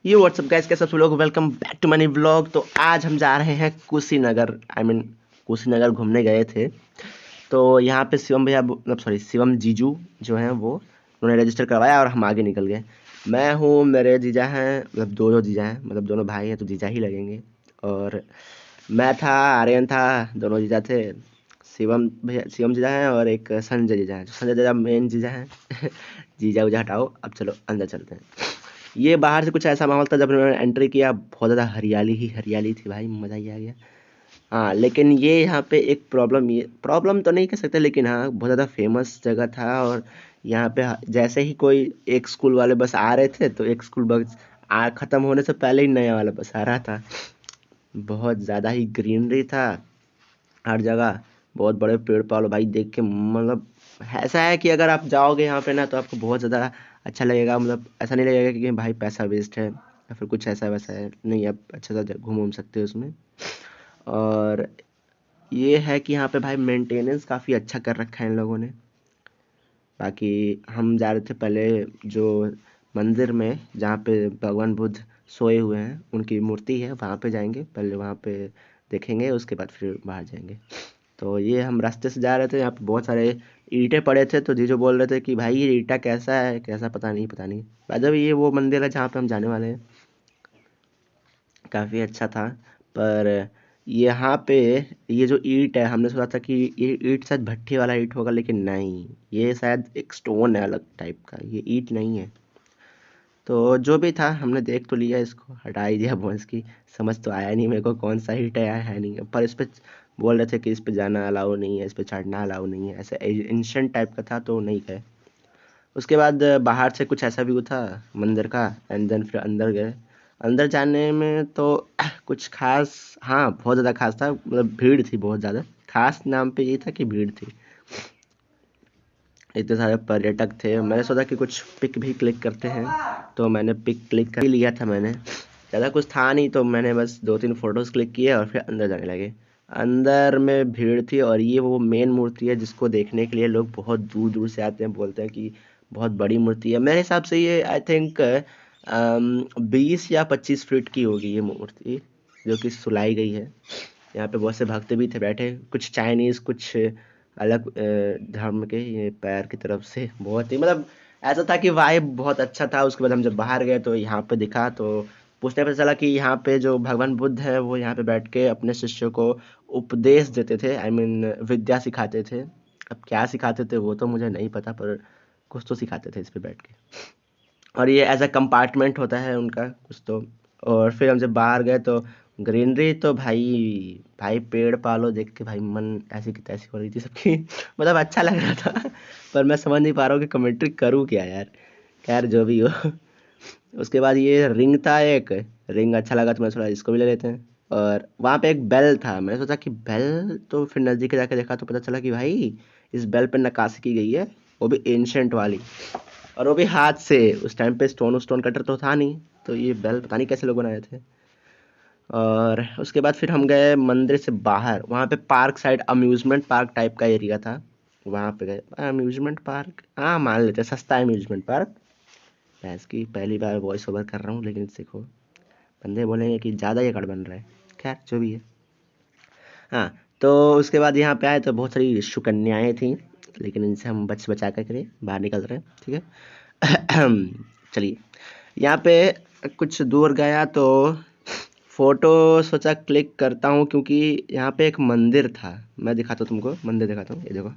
ये WhatsApp guys, कैसे सब लोग, welcome back to Money Vlog. तो आज हम जा रहे हैं कुशीनगर। कुशीनगर घूमने गए थे। तो यहाँ पे शिवम भैया, मतलब सॉरी शिवम जीजू जो हैं वो उन्होंने रजिस्टर करवाया और हम आगे निकल गए। मैं हूँ, मेरे जीजा हैं, मतलब दो जीजा हैं, मतलब दोनों भाई हैं तो जीजा ही लगेंगे। और मैं था, आर्यन था, दोनों जीजा थे। शिवम भैया, शिवम जीजा हैं और एक संजय जीजा हैं। संजय जीजा मेन जीजा हैं। जीजा उजा हटाओ, अब चलो अंदर चलते हैं। ये बाहर से कुछ ऐसा माहौल था, जब उन्होंने एंट्री किया बहुत ज़्यादा हरियाली ही हरियाली थी भाई, मज़ा ही आ गया। हाँ, लेकिन ये यहाँ पे एक प्रॉब्लम, ये प्रॉब्लम तो नहीं कह सकते, लेकिन हाँ बहुत ज़्यादा फेमस जगह था। और यहाँ पे जैसे ही कोई एक स्कूल वाले बस आ रहे थे तो एक स्कूल बस ख़त्म होने से पहले ही नया वाला बस आ रहा था। बहुत ज़्यादा ही ग्रीनरी था हर जगह। बहुत बड़े पेड़ पाल भाई, देख के मतलब ऐसा है कि अगर आप जाओगे यहाँ पे ना तो आपको बहुत ज़्यादा अच्छा लगेगा। मतलब ऐसा नहीं लगेगा कि भाई पैसा वेस्ट है या फिर कुछ ऐसा वैसा है, नहीं, आप अच्छा सा घूम घूम सकते हो उसमें। और ये है कि यहाँ पे भाई मेंटेनेंस काफ़ी अच्छा कर रखा है इन लोगों ने। बाकी हम जा रहे थे पहले जो मंदिर में जहाँ पे भगवान बुद्ध सोए हुए हैं, उनकी मूर्ति है, वहाँ पे जाएंगे पहले, वहाँ पे देखेंगे, उसके बाद फिर बाहर जाएंगे। तो ये हम रास्ते से जा रहे थे, यहाँ पे बहुत सारे ईंटें पड़े थे, तो जीजू बोल रहे थे कि भाई ये ईंटा कैसा है, कैसा, पता नहीं पता नहीं। भाई ये वो मंदिर है जहाँ पे हम जाने वाले हैं। काफ़ी अच्छा था। पर यहाँ पे ये जो ईंट है, हमने सोचा था कि ये ईंट शायद भट्ठी वाला ईंट होगा, लेकिन नहीं, ये शायद एक स्टोन है अलग टाइप का, ये ईंट नहीं है। तो जो भी था हमने देख तो लिया, इसको हटा ही दिया भैंस की। समझ तो आया नहीं मेरे को कौन सा ईंट है नहीं है, पर इस पे बोल रहे थे कि इस पे जाना अलाउ नहीं है, इस पे चढ़ना अलाउ नहीं है, ऐसे एंशिएंट टाइप का था तो नहीं गए। उसके बाद बाहर से कुछ ऐसा व्यू था मंदिर का, एंड देन फिर अंदर गए। अंदर जाने में तो कुछ खास, हाँ बहुत ज़्यादा खास था, मतलब भीड़ थी बहुत ज़्यादा। खास नाम पे ये था कि भीड़ थी, इतने सारे पर्यटक थे। मैंने सोचा कि कुछ पिक भी क्लिक करते हैं, तो मैंने पिक क्लिक कर ही लिया था मैंने। ज़्यादा कुछ था नहीं, तो मैंने बस दो तीन फोटोज़ क्लिक किए और फिर अंदर जाने लगे। अंदर में भीड़ थी, और ये वो मेन मूर्ति है जिसको देखने के लिए लोग बहुत दूर दूर से आते हैं, बोलते हैं कि बहुत बड़ी मूर्ति है। मेरे हिसाब से ये आई थिंक 20 या 25 फीट की होगी ये मूर्ति, जो कि सुलाई गई है। यहाँ पे बहुत से भक्त भी थे बैठे, कुछ चाइनीज, कुछ अलग धर्म के, ये पैर की तरफ से बहुत ही, मतलब ऐसा था कि वाइब बहुत अच्छा था। उसके बाद हम जब बाहर गए तो यहाँ पे दिखा, तो पूछने पता चला कि यहाँ पे जो भगवान बुद्ध है वो यहाँ पे बैठ के अपने शिष्यों को उपदेश देते थे, आई मीन विद्या सिखाते थे। अब क्या सिखाते थे वो तो मुझे नहीं पता, पर कुछ तो सिखाते थे इस पे बैठ के। और ये एज अ कंपार्टमेंट होता है उनका कुछ तो। और फिर हम जब बाहर गए तो ग्रीनरी तो भाई, भाई पेड़ पालो देख के भाई मन ऐसी की तैसी हो रही थी सबकी। मतलब अच्छा लग रहा था, पर मैं समझ नहीं पा रहा हूँ कि कमेंट्री करूँ क्या यार। खैर जो भी हो। उसके बाद ये रिंग था, एक रिंग अच्छा लगा तो मैं सोचा इसको भी ले लेते हैं। और वहाँ पे एक बेल था, मैंने सोचा कि बेल, तो फिर नज़दीक जाके देखा तो पता चला कि भाई इस बेल पे नक्काशी की गई है, वो भी एंशंट वाली। और वो भी हाथ से, उस टाइम पे स्टोन स्टोन कटर तो था नहीं, तो ये बेल पता नहीं कैसे लोग बनाए थे। और उसके बाद फिर हम गए मंदिर से बाहर, वहाँ पे park side, amusement park type का एरिया था, वहाँ पे गए। अम्यूज़मेंट पार्क, हाँ मान लेते हैं, सस्ता अम्यूज़मेंट पार्क। भैंस की पहली बार वॉइस ओवर कर रहा हूँ, लेकिन देखो बंदे बोलेंगे कि ज़्यादा ये कट बन रहा है। खैर जो भी है। हाँ, तो उसके बाद यहाँ पे आए तो बहुत सारी सुकन्याएँ थीं, लेकिन इनसे हम बच बचा कर के बाहर निकल रहे हैं, ठीक है। चलिए, यहाँ पे कुछ दूर गया तो फोटो सोचा क्लिक करता हूँ, क्योंकि यहाँ पे एक मंदिर था। मैं दिखाता हूँ तुमको, मंदिर दिखाता हूँ, ये देखो।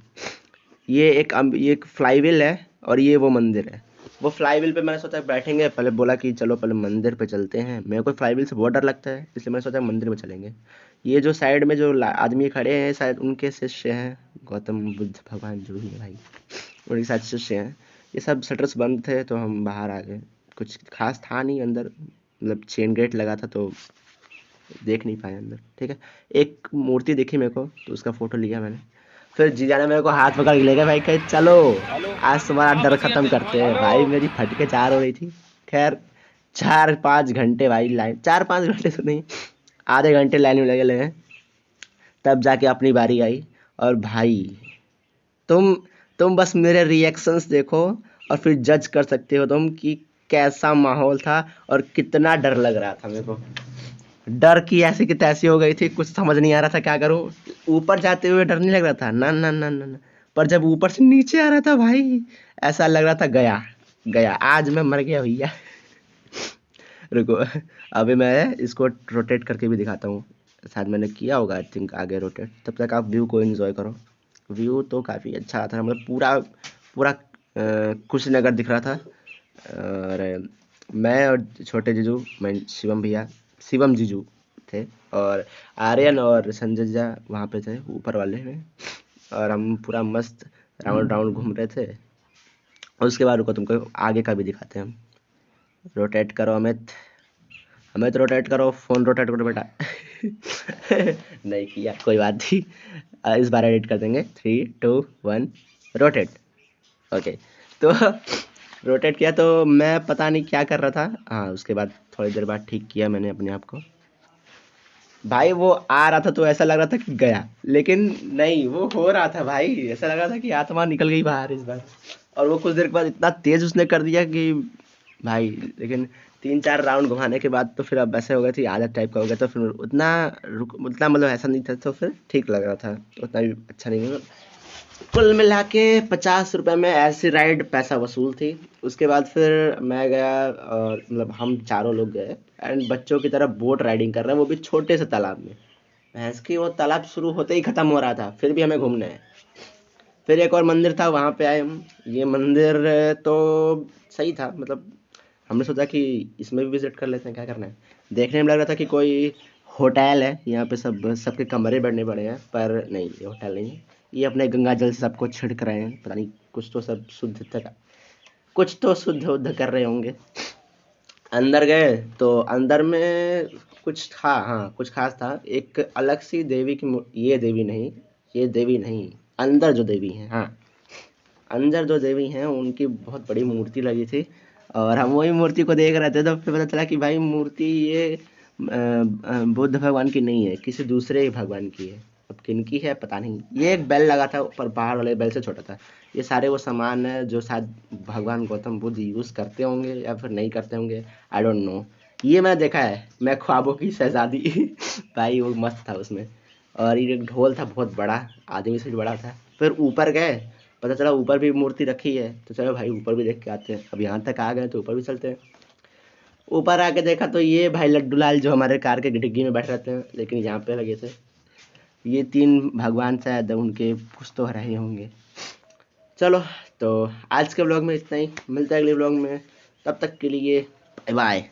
ये एक फ्लाईव्हील है, और ये वो मंदिर है। वो फ्लाईव्हील पे मैंने सोचा बैठेंगे, पहले बोला कि चलो पहले मंदिर पे चलते हैं। मेरे को फ्लाईव्हील से बहुत डर लगता है, इसलिए मैंने सोचा मंदिर में चलेंगे। ये जो साइड में जो आदमी खड़े हैं शायद उनके शिष्य हैं, गौतम बुद्ध भगवान जो भी है भाई, उनके साथ शिष्य हैं। ये सब शटर्स बंद थे तो हम बाहर आ गए। कुछ खास था नहीं अंदर, मतलब चेन गेट लगा था तो देख नहीं पाए अंदर, ठीक है। एक मूर्ति दिखी मेरे को, तो उसका फोटो लिया मैंने। फिर जीजा ने मेरे को हाथ पकड़ के ले गए, भाई कहे चलो आज तुम्हारा डर खत्म करते हैं। भाई मेरी फटके चार हो रही थी। खैर 4-5 घंटे भाई लाइन, 4-5 घंटे तो नहीं, आधे घंटे लाइन में लगे लगे, तब जाके अपनी बारी आई। और भाई तुम तुम बस मेरे रिएक्शंस देखो, और फिर जज कर सकते हो तुम कि कैसा माहौल था और कितना डर लग रहा था मेरे को। डर की ऐसी की तैसी हो गई थी, कुछ समझ नहीं आ रहा था क्या करूं। ऊपर जाते हुए डर नहीं लग रहा था, ना ना ना ना ना। पर जब ऊपर से नीचे आ रहा था भाई, ऐसा लग रहा था गया गया, आज मैं मर गया भैया। रुको, अभी मैं इसको रोटेट करके भी दिखाता हूँ। शायद मैंने किया होगा आई थिंक आगे रोटेट। तब तक आप व्यू को एंजॉय करो। व्यू तो काफ़ी अच्छा था, मतलब पूरा पूरा कुशीनगर दिख रहा था। और मैं और छोटे जीजू, मैं शिवम भैया, शिवम जीजू थे, और आर्यन और संजय जी वहाँ पे थे ऊपर वाले में। और हम पूरा मस्त राउंड राउंड घूम रहे थे। और उसके बाद रुको, तुमको आगे का भी दिखाते हैं हम। रोटेट करो अमित, अमित रोटेट करो, फोन रोटेट करो बेटा। नहीं किया, कोई बात नहीं। इस बार एडिट कर देंगे। 3 2 1 रोटेट। ओके, तो रोटेट किया तो मैं पता नहीं क्या कर रहा था। हाँ, उसके बाद थोड़ी देर बाद ठीक किया मैंने अपने आप को। भाई वो आ रहा था तो ऐसा लग रहा था कि गया, लेकिन नहीं, वो हो रहा था भाई, ऐसा लग रहा था कि आत्मा निकल गई बाहर इस बार। और वो कुछ देर के बाद इतना तेज उसने कर दिया कि भाई, लेकिन 3 4 राउंड घुमाने के बाद तो फिर अब ऐसे हो गया थी, आदत टाइप का हो गया, तो फिर उतना उतना मतलब ऐसा नहीं था, तो फिर ठीक लग रहा था, उतना भी अच्छा नहीं लगा। कुल मिला के 50 रुपये में ऐसी राइड पैसा वसूल थी। उसके बाद फिर मैं गया, और मतलब हम चारों लोग गए, एंड बच्चों की तरह बोट राइडिंग कर रहे हैं, वो भी छोटे से तालाब में। भैंस की वो तालाब शुरू होते ही खत्म हो रहा था, फिर भी हमें घूमना है। फिर एक और मंदिर था, वहाँ पे आए हम। ये मंदिर तो सही था, मतलब हमने सोचा कि इसमें भी विजिट कर लेते हैं, क्या करना है। देखने में लग रहा था कि कोई होटल है यहाँ पे, सब सबके कमरे बढ़ने पड़े हैं, पर नहीं, ये होटल नहीं है। ये अपने गंगा जल से सबको छिड़क रहे हैं, पता नहीं, कुछ तो सब शुद्ध तक, कुछ तो शुद्ध उद्ध कर रहे होंगे। अंदर गए तो अंदर में कुछ था, हाँ कुछ खास था। एक अलग सी देवी की ये देवी नहीं, ये देवी नहीं, अंदर जो देवी है, हाँ, अंदर जो देवी हैं उनकी बहुत बड़ी मूर्ति लगी थी। और हम वही मूर्ति को देख रहे थे, तो फिर पता चला कि भाई मूर्ति ये बुद्ध भगवान की नहीं है, किसी दूसरे ही भगवान की है। अब किनकी है पता नहीं। ये एक बेल लगा था ऊपर, बाहर वाले बेल से छोटा था। ये सारे वो सामान है जो शायद भगवान गौतम बुद्ध यूज़ करते होंगे या फिर नहीं करते होंगे, आई डोंट नो। ये मैंने देखा है, मैं ख्वाबों की शहजादी। भाई वो मस्त था उसमें। और ये एक ढोल था बहुत बड़ा, आदमी से भी बड़ा था। फिर ऊपर गए, पता चला ऊपर भी मूर्ति रखी है, तो चलो भाई ऊपर भी देख के आते हैं। अब यहाँ तक आ गए तो ऊपर भी चलते हैं। ऊपर आके देखा तो ये भाई लड्डू लाल जो हमारे कार के डिग्गी में बैठ रहते हैं, लेकिन यहाँ पे लगे थे। ये 3 भगवान शायद उनके कुछ तो रहे होंगे। चलो, तो आज के ब्लॉग में इतना ही, मिलता है अगले ब्लॉग में। तब तक के लिए बाय बाय।